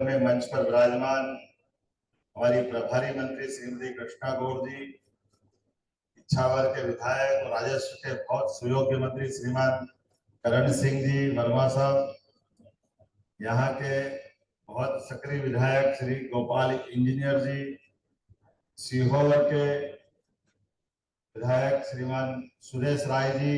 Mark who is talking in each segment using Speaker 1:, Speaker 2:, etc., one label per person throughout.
Speaker 1: में मंच पर विराजमान हमारी प्रभारी मंत्री श्रीमती कृष्णा गौड़ जी, इच्छावर के विधायक और राजस्व के बहुत सुयोग्य मंत्री श्रीमान करण सिंह जी वर्मा साहब, यहाँ के बहुत सक्रिय विधायक श्री गोपाल इंजीनियर जी, सीहोर के विधायक श्रीमान सुरेश राय जी,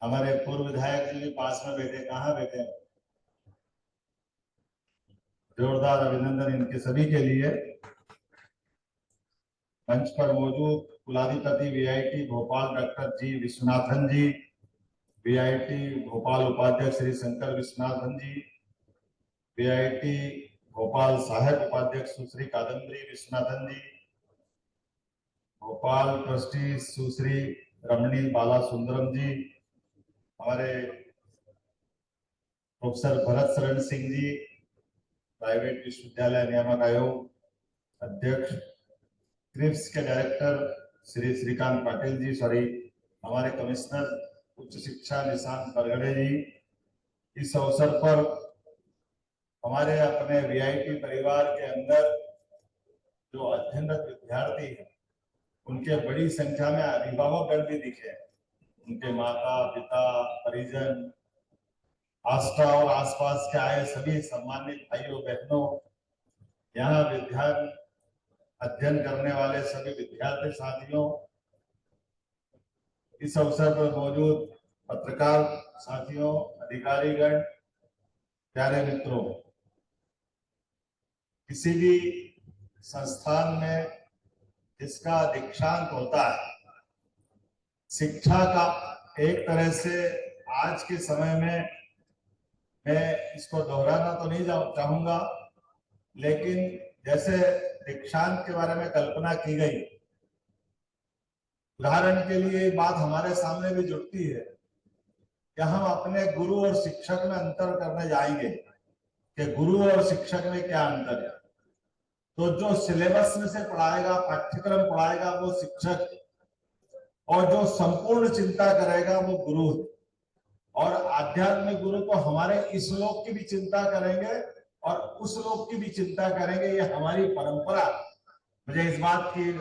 Speaker 1: हमारे पूर्व विधायक जी पास में बैठे, कहाँ बैठे, जोरदार अभिनंदन इनके सभी के लिए। मंच पर मौजूद कुलाधिपति वीआईटी भोपाल डॉक्टर जी विश्वनाथन जी, वीआईटी भोपाल उपाध्यक्ष श्री शंकर विश्वनाथन जी, वीआईटी भोपाल सहायक उपाध्यक्ष सुश्री कादम्बरी विश्वनाथन जी, भोपाल ट्रस्टी सुश्री रमणी बाला सुंदरम जी, हमारे प्रोफेसर भरत शरण सिंह जी, प्राइवेट विश्वविद्यालय नियामक आयोग अध्यक्ष, क्रिप्स के डायरेक्टर श्री श्रीकांत पाटिल जी, हमारे कमिश्नर उच्च शिक्षा निशांत बरगड़े जी। इस अवसर पर हमारे अपने वीआईटी परिवार के अंदर जो अध्ययनरत विद्यार्थी हैं, उनके बड़ी संख्या में अभिभावकगण भी दिखे, उनके माता पिता परिजन, आस्था और आसपास के आए सभी सम्मानित भाइयों बहनों, यहाँ अध्ययन करने वाले सभी विद्यार्थी साथियों, इस अवसर पर मौजूद पत्रकार साथियों, अधिकारीगण, प्यारे मित्रों, किसी भी संस्थान में जिसका दीक्षांत होता है, शिक्षा का एक तरह से आज के समय में, मैं इसको दोहराना तो नहीं चाहूंगा, लेकिन जैसे दीक्षांत के बारे में कल्पना की गई, उदाहरण के लिए बात हमारे सामने भी जुड़ती है कि हम अपने गुरु और शिक्षक में अंतर करने जाएंगे कि गुरु और शिक्षक में क्या अंतर है। तो जो सिलेबस में से पढ़ाएगा, पाठ्यक्रम पढ़ाएगा, वो शिक्षक, और जो संपूर्ण चिंता करेगा वो गुरु है। और आध्यात्मिक गुरु तो हमारे इस लोक की भी चिंता करेंगे और उस लोक की भी चिंता करेंगे, ये हमारी परंपरा। मुझे इस बात की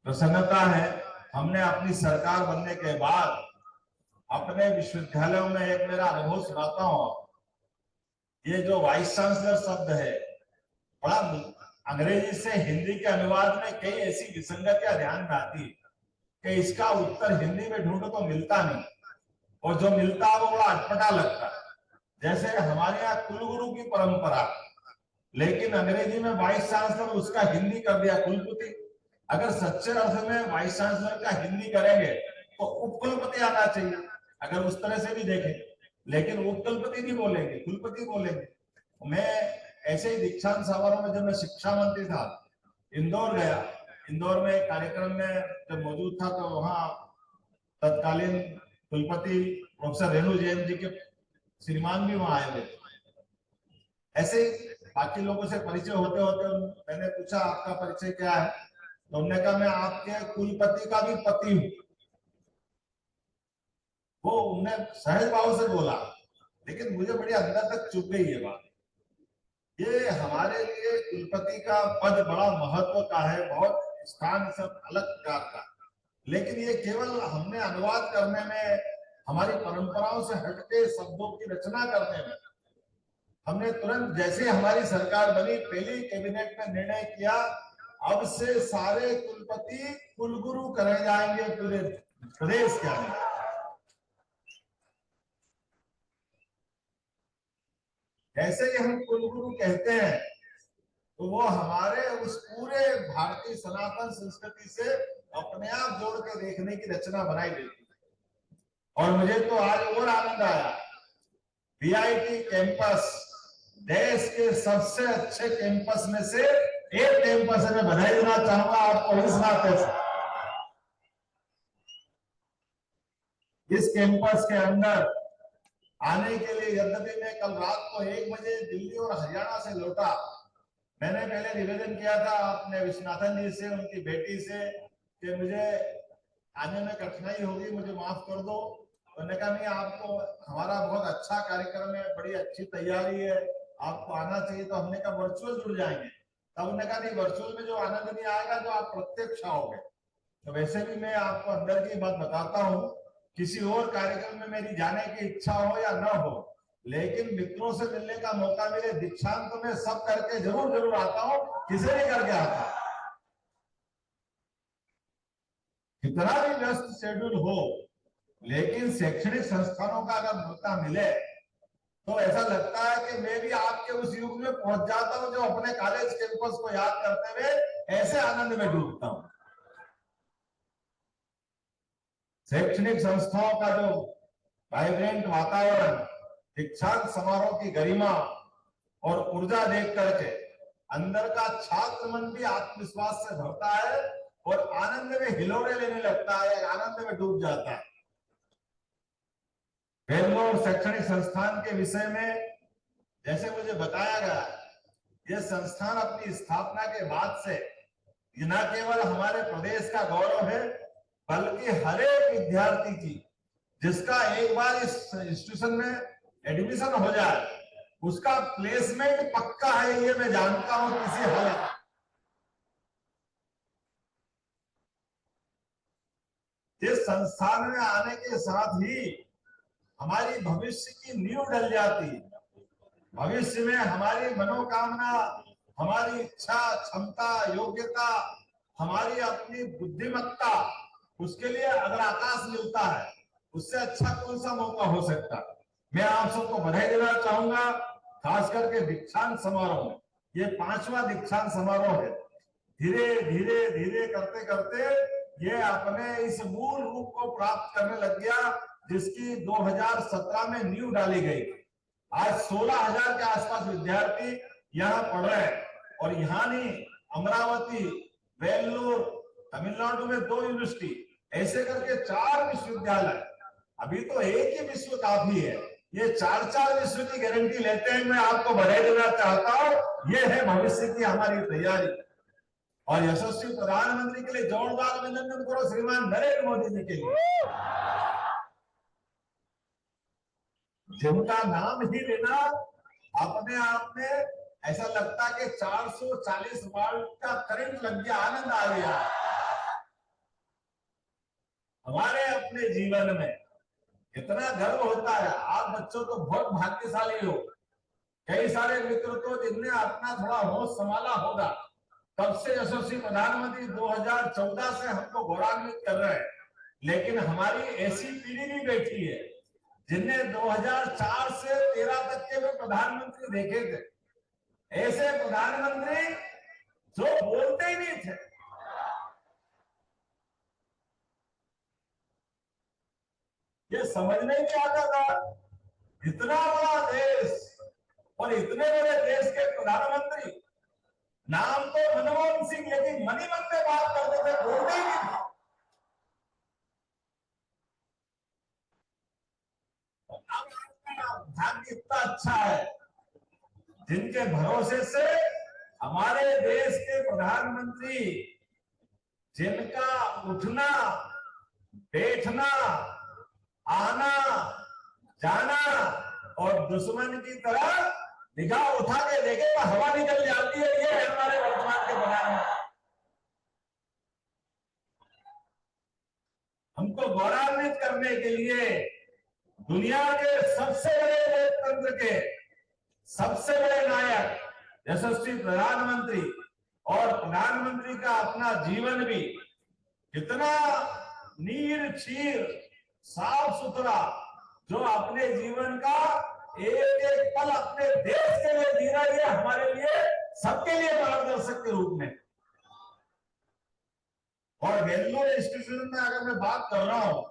Speaker 1: प्रसन्नता है, हमने अपनी सरकार बनने के बाद अपने विश्वविद्यालयों में एक मेरा अनुभव सुनाता हूं। ये जो वाइस चांसलर शब्द है, बड़ा अंग्रेजी से हिंदी के अनुवाद में कई ऐसी विसंगतियां ध्यान में आती है कि इसका उत्तर हिंदी में ढूंढो तो मिलता नहीं, और जो मिलता है वो बड़ा अटपटा लगता है। जैसे हमारे यहाँ कुलगुरु की परंपरा, लेकिन अंग्रेजी में वाइस चांसलर, उसका हिंदी कर दिया कुलपति। अगर सच्चे अर्थ में वाइस चांसलर का हिंदी करेंगे तो उपकुलपति आना चाहिए, अगर उस तरह से भी देखें, लेकिन उपकुलपति नहीं बोलेंगे, कुलपति बोलेंगे। मैं ऐसे ही दीक्षांत समारोह में जब मैं शिक्षा मंत्री था, इंदौर गया। इंदौर में कार्यक्रम में जब मौजूद था तो वहां तत्कालीन कुलपति प्रोफेसर रेणु जैन जी के श्रीमान भी वहां आए हुए। ऐसे बाकी लोगों से परिचय होते होते मैंने पूछा आपका परिचय क्या है, तो उन्होंने कहा मैं आपके कुलपति का भी पति हूं। वो उन्होंने सहज भाव से बोला, लेकिन मुझे बड़ी अंदर तक चुभ गई ये बात। ये हमारे लिए कुलपति का पद बड़ा महत्व का है, बहुत स्थान सब अलग प्रकार का, लेकिन ये केवल हमने अनुवाद करने में, हमारी परंपराओं से हटके शब्दों की रचना करने में, हमने तुरंत जैसे हमारी सरकार बनी, पहली कैबिनेट में निर्णय किया, अब से सारे कुलपति कुलगुरु करे जाएंगे पूरे प्रदेश के अंदर। जैसे ही हम कुलगुरु कहते हैं तो वो हमारे उस पूरे भारतीय सनातन संस्कृति से अपने आप जोड़ के देखने की रचना बनाई देती है। और मुझे तो आज और आनंद आया, वीआईटी कैंपस देश के सबसे अच्छे कैंपस में से एक कैंपस है। मैं बधाई देना चाहूंगा आपको इस नाते से। इस कैंपस के अंदर आने के लिए, यद्यपि मैं कल रात को 1 बजे दिल्ली और हरियाणा से लौटा, मैंने पहले निवेदन किया था अपने विश्वनाथन जी से, उनकी बेटी से, कि मुझे आने में कठिनाई होगी, मुझे माफ कर दो। उन्होंने कहा नहीं, आपको, हमारा बहुत अच्छा कार्यक्रम है, बड़ी अच्छी तैयारी है, आपको आना चाहिए, तो हमने कहा वर्चुअल जुड़ जाएंगे। तब उन्होंने कहा नहीं, वर्चुअल में जो आनंद नहीं आएगा जो आप प्रत्यक्ष आओगे। तो वैसे भी मैं आपको अंदर की बात बताता हूँ, किसी और कार्यक्रम में मेरी जाने की इच्छा हो या न हो, लेकिन मित्रों से मिलने का मौका मिले, दीक्षांत तो मैं सब करके जरूर जरूर आता हूँ, किसे नहीं करके आता। कितना भी व्यस्त शेड्यूल हो, लेकिन शैक्षणिक संस्थानों का अगर मौका मिले तो ऐसा लगता है कि मैं भी आपके उस युग में पहुंच जाता हूं जो अपने कॉलेज कैंपस को याद करते हुए ऐसे आनंद में डूबता हूं। शैक्षणिक संस्थाओं का जो वाइब्रेंट वातावरण, दीक्षांत समारोह की गरिमा और ऊर्जा देख करके अंदर का छात्र मन भी आत्मविश्वास से भरता है और आनंद में हिलोरे लेने लगता है, आनंद में डूब जाता है। वेल्लोर शैक्षणिक संस्थान के विषय में जैसे मुझे बताया गया, यह संस्थान अपनी स्थापना के बाद से न केवल हमारे प्रदेश का गौरव है, बल्कि हर एक विद्यार्थी की जिसका एक बार इस इंस्टीट्यूशन में एडमिशन हो जाए उसका प्लेसमेंट पक्का है, ये मैं जानता हूं किसी हालत। इस संस्थान में आने के साथ ही हमारी भविष्य की नींव डल जाती है। भविष्य में हमारी मनोकामना, हमारी इच्छा, क्षमता, योग्यता, हमारी अपनी बुद्धिमत्ता, उसके लिए अगर आकाश मिलता है उससे अच्छा कौन सा मौका हो सकता है। मैं आप सबको बधाई देना चाहूंगा, खास करके दीक्षांत समारोह में। ये 5वां दीक्षांत समारोह है। धीरे धीरे धीरे करते करते ये अपने इस मूल रूप को प्राप्त करने लग गया जिसकी 2017 में नींव डाली गई। आज 16,000 के आसपास विद्यार्थी यहाँ पढ़ रहे हैं और यहाँ नहीं, अमरावती, वेल्लोर, तमिलनाडु में 2 यूनिवर्सिटी, ऐसे करके 4 विश्वविद्यालय। अभी तो एक ही विश्व काफी है, ये 4-4 विश्व की गारंटी लेते हैं। मैं आपको बधाई देना चाहता हूं, ये है भविष्य की हमारी तैयारी। और यशस्वी प्रधानमंत्री के लिए जोरदार अभिनंदन करो श्रीमान नरेंद्र मोदी जी के लिए, जिनका नाम ही लेना अपने आप में ऐसा लगता है कि 440 वाट का करंट लग गया, आनंद आ गया। हमारे अपने जीवन में इतना गर्व होता है। आप बच्चों तो बहुत भाग्यशाली हो, कई सारे मित्र तो जिनने अपना थोड़ा होश संभाला होगा, तब से यशस्वी प्रधानमंत्री 2014 से हमको गौरवान्वित कर रहे हैं। लेकिन हमारी ऐसी पीढ़ी भी बैठी है जिनने 2004 से 13 तक के भी प्रधानमंत्री देखे थे, ऐसे प्रधानमंत्री जो बोलते ही नहीं थे। ये समझ नहीं आता था, इतना बड़ा देश और इतने बड़े देश के प्रधानमंत्री, नाम तो मनमोहन सिंह, लेकिन मनी मन में बात करते थे, बोलते ही नहीं थे। भाग्य इतना अच्छा है जिनके भरोसे से हमारे देश के प्रधानमंत्री, जिनका उठना बैठना आना जाना और दुश्मन की तरह निगाह उठा के देखे तो हवा निकल जाती है, ये है हमारे वर्तमान के प्रधानमंत्री। हमको गौरवान्वित करने के लिए दुनिया के सबसे बड़े लोकतंत्र के सबसे बड़े नायक यशस्वी प्रधानमंत्री, और प्रधानमंत्री का अपना जीवन भी कितना नीर क्षीर साफ सुथरा, जो अपने जीवन का एक एक पल अपने देश के लिए जी रहा है, हमारे लिए सबके लिए मार्गदर्शक के रूप में। और वेल्लोर इंस्टीट्यूशन में अगर मैं बात कर रहा हूं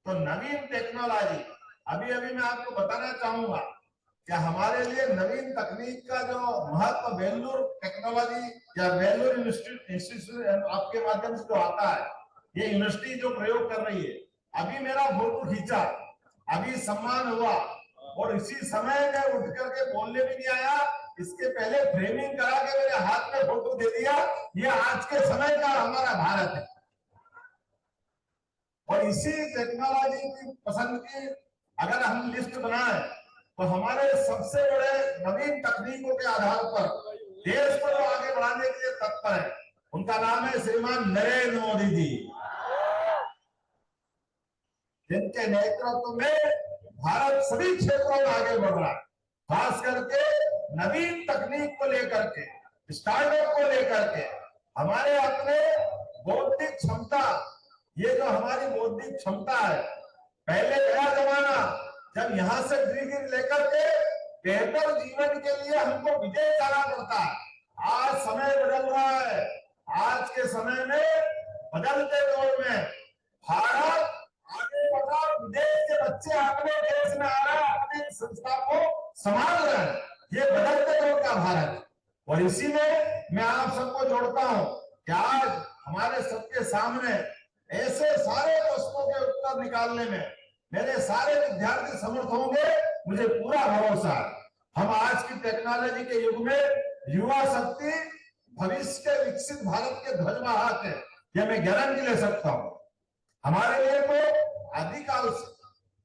Speaker 1: तो नवीन टेक्नोलॉजी, अभी अभी मैं आपको बताना चाहूंगा कि हमारे लिए नवीन तकनीक का जो महत्व वेल्लोर टेक्नोलॉजी या वेल्लोर इंस्टीट्यूशन आपके माध्यम से जो आता है, ये यूनिवर्सिटी जो प्रयोग कर रही है। अभी मेरा फोटो खींचा, अभी सम्मान हुआ और इसी समय में उठ करके बोलने भी नहीं आया, इसके पहले फ्रेमिंग करा के मेरे हाथ में फोटो दे दिया। ये आज के समय का हमारा भारत है। और इसी टेक्नोलॉजी की पसंद की अगर हम लिस्ट बनाए तो हमारे सबसे बड़े नवीन तकनीकों के आधार पर देश को जो आगे बढ़ाने के लिए तत्पर है, उनका नाम है श्रीमान नरेंद्र मोदी जी, जिनके नेतृत्व में भारत सभी क्षेत्रों में आगे बढ़ रहा है। खास करके नवीन तकनीक को लेकर के, स्टार्टअप को लेकर के, हमारे अपने बौद्धिक क्षमता, ये जो हमारी बौद्धिक क्षमता है, पहले गया जमाना जब यहां से डिग्री लेकर के बेहतर जीवन के लिए हमको विदेश जाना पड़ता है। आज समय बदल रहा है। आज के समय में, बदलते दौर में भारत आगे बढ़ रहा, विदेश के बच्चे अपने देश में आ रहे हैं, अपनी संस्था को संभाल रहे हैं। ये बदलते दौर का भारत है। और इसी में मैं आप सबको जोड़ता हूं कि आज हमारे सबके सामने ऐसे सारे प्रश्नों के उत्तर निकालने में मेरे सारे विद्यार्थी समर्थ होंगे, मुझे पूरा भरोसा है। हम आज की टेक्नोलॉजी के युग में युवा शक्ति भविष्य के विकसित भारत के ध्वजवाहक है, यह मैं गारंटी ले सकता हूं। हमारे लिए तो आदिकाल से,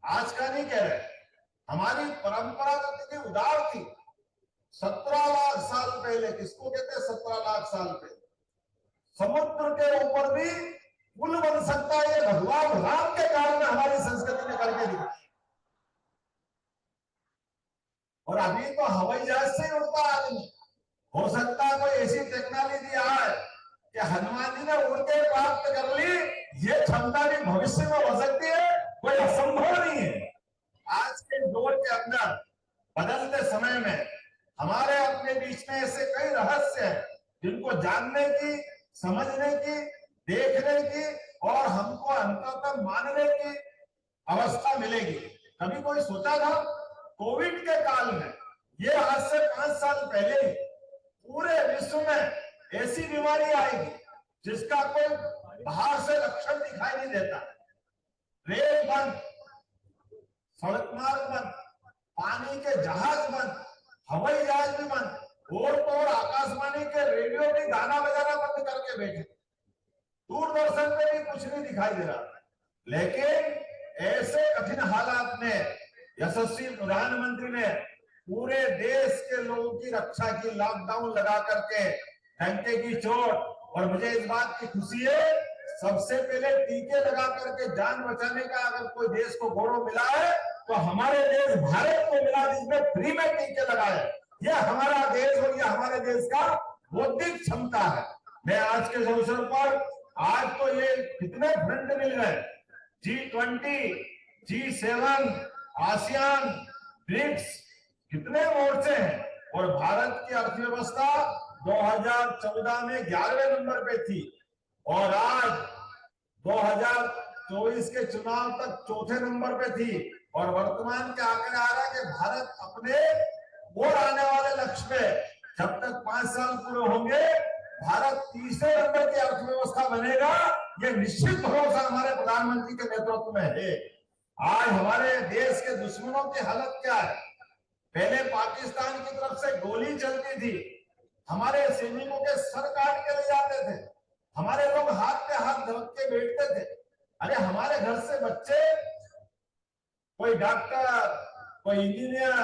Speaker 1: आज का नहीं कह रहे, हमारी परंपरा तो कितनी उदार थी। 17 लाख साल पहले, किसको कहते हैं 17 लाख साल पहले, समुद्र के ऊपर भी पुल बन सकता है। ये भगवान राम के कारण हमारी संस्कृति ने करके दिखाया। और अभी तो हवाई जहाज से ही उड़ता आदमी। हो सकता है कोई ऐसी टेक्नोलॉजी आए कि हनुमान जी ने उड़ के प्राप्त कर ली, ये क्षमता भी भविष्य में हो सकती है, कोई असंभव नहीं है। आज के दौर के अंदर, बदलते समय में हमारे अपने बीच में ऐसे कई रहस्य हैं जिनको जानने की, समझने की, देखने की और हमको अंततः मानने की अवस्था मिलेगी। कभी कोई सोचा था कोविड के काल में, ये आज से 5 साल पहले पूरे विश्व में ऐसी बीमारी आएगी जिसका कोई बाहर से लक्षण दिखाई नहीं देता। रेल बंद, सड़क मार्ग बंद, पानी के जहाज बंद, हवाई जहाज भी बंद, और तो और आकाशवाणी के रेडियो भी गाना बजाना बंद करके बैठे। दूरदर्शन पे भी कुछ नहीं दिखाई दे रहा। लेकिन ऐसे कठिन हालात में यशस्वी प्रधानमंत्री ने पूरे देश के लोगों की रक्षा की, लॉकडाउन लगा करके, डंके की चोट। और मुझे इस बात की खुशी है, सबसे पहले टीके लगा करके जान बचाने का अगर कोई देश को गौरव मिला है तो हमारे देश भारत को मिला, जिसमें फ्री में टीके लगाए। यह हमारा देश और यह हमारे देश का बौद्धिक क्षमता है। मैं आज के अवसर पर, आज तो ये कितने फ्रंट मिल गए, G20, G7, आसियान, ब्रिक्स, कितने मोर्चे हैं। और भारत की अर्थव्यवस्था 2014 में 11वें नंबर पे थी और आज 2024 के चुनाव तक 4थे नंबर पे थी। और वर्तमान के आंकड़े आ रहा है कि भारत अपने और आने वाले लक्ष्य पे, जब तक 5 साल पूरे होंगे, भारत 3रे नंबर की अर्थव्यवस्था बनेगा। ये निश्चित भरोसा हमारे प्रधानमंत्री के नेतृत्व में है। आज हमारे देश के दुश्मनों की हालत क्या है? पहले पाकिस्तान की तरफ से गोली चलती थी, हमारे सैनिकों के सर काट के ले जाते थे, हमारे लोग हाथ पे हाथ धर के बैठते थे। अरे हमारे घर से बच्चे, कोई डॉक्टर, कोई इंजीनियर,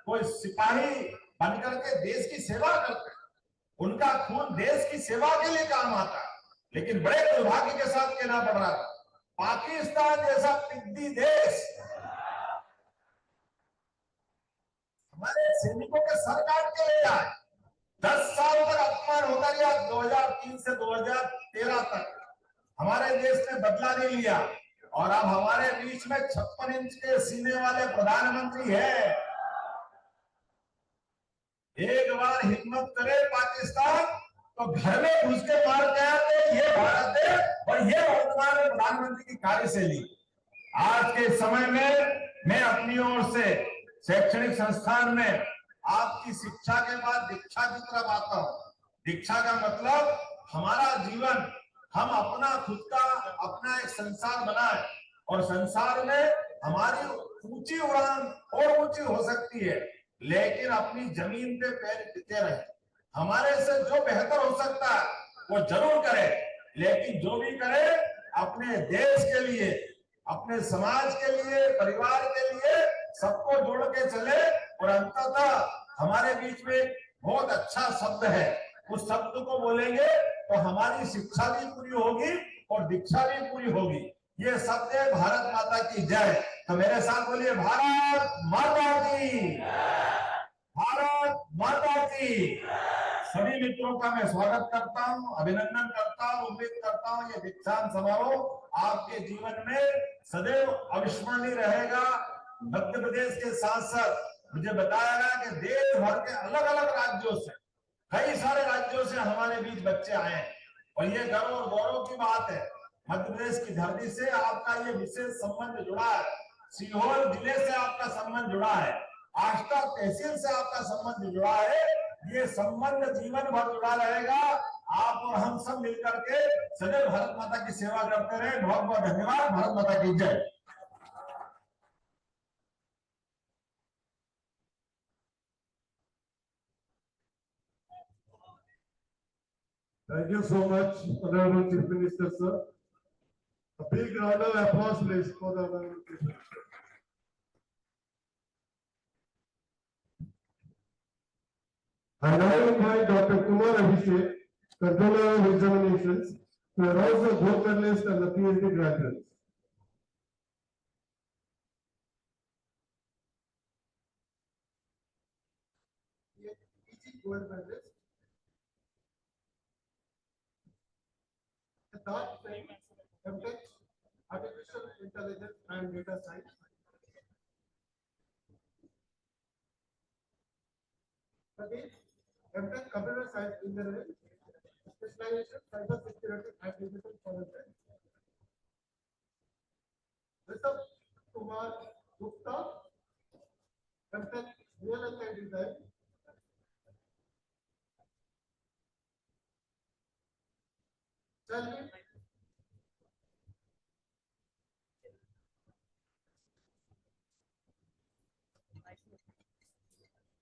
Speaker 1: कोई सिपाही बनकर के देश की सेवा करते हैं। उनका खून देश की सेवा के लिए काम आता है। लेकिन बड़े दुर्भाग्य के साथ कहना पड़ रहा था, पाकिस्तान जैसा पिद्दी देश हमारे सैनिकों के सर काट के ले जाए। 10 साल तक अपमान होता रहा। 2003 से 2013 तक हमारे देश ने बदला नहीं लिया और अब हमारे बीच में 56 इंच के सीने वाले प्रधानमंत्री है। एक बार हिम्मत करे पाकिस्तान तो घर में घुस के मार के आते। ये भारत है और ये वर्तमान प्रधानमंत्री की कार्यशैली। आज के समय में मैं अपनी ओर से शैक्षणिक संस्थान में आपकी शिक्षा के बाद दीक्षा की तरफ आता हूं। दीक्षा का मतलब हमारा जीवन, हम अपना खुद का अपना एक संसार बनाए और संसार में हमारी ऊंची उड़ान और ऊंची हो सकती है, लेकिन अपनी जमीन पे पैर टिके रहे। हमारे से जो बेहतर हो सकता है वो जरूर करे, लेकिन जो भी करे अपने देश के लिए, अपने समाज के लिए, परिवार के लिए सबको जोड़ के चले और अंततः हमारे बीच में बहुत अच्छा शब्द है, उस शब्द को बोलेंगे तो हमारी शिक्षा भी पूरी होगी और दीक्षा भी पूरी होगी। ये शब्द है भारत माता की जय। तो मेरे साथ बोलिए भारत माता की, भारत माता की। सभी मित्रों का मैं स्वागत करता हूं, अभिनंदन करता हूं, उम्मीद करता हूं ये दीक्षांत समारोह आपके जीवन में सदैव अविस्मरणीय रहेगा। मध्य प्रदेश के सांसद मुझे बताया गया कि देश भर के अलग अलग राज्यों से, कई सारे राज्यों से हमारे बीच बच्चे आए हैं और ये गर्व और गौरव की बात है। मध्य प्रदेश की धरती से आपका ये विशेष संबंध जुड़ा है, सीहोर जिले से आपका संबंध जुड़ा है, आष्टा तहसील से आपका संबंध जुड़ा है। ये संबंध जीवन भर जुड़ा रहेगा। आप और हम सब मिलकर के सदैव भारत माता की सेवा करते रहे। बहुत बहुत धन्यवाद। भारत माता की जय।
Speaker 2: Thank you so much, Honorable Chief Minister, sir. A big round of applause, please, for the Honorable Chief Minister. I now invite Dr. Kumar Abhishek, Controller of Examinations, to announce the gold medalists and the PhD graduates. Gold medalist. Siddharth Singh, MTech, Artificial Intelligence and Data Science. Pradeep, MTech, Computer Science Engineering, Specialization, Cyber Security and Digital Forensics. Rishabh Kumar Gupta, MTech, Real Estate Design.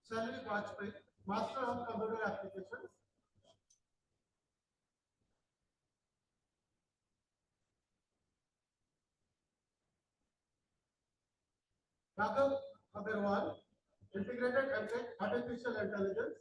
Speaker 2: Shalvi Vajpayee, Master of Computer Applications. Raghav Agarwal, Integrated MTech, Artificial Intelligence.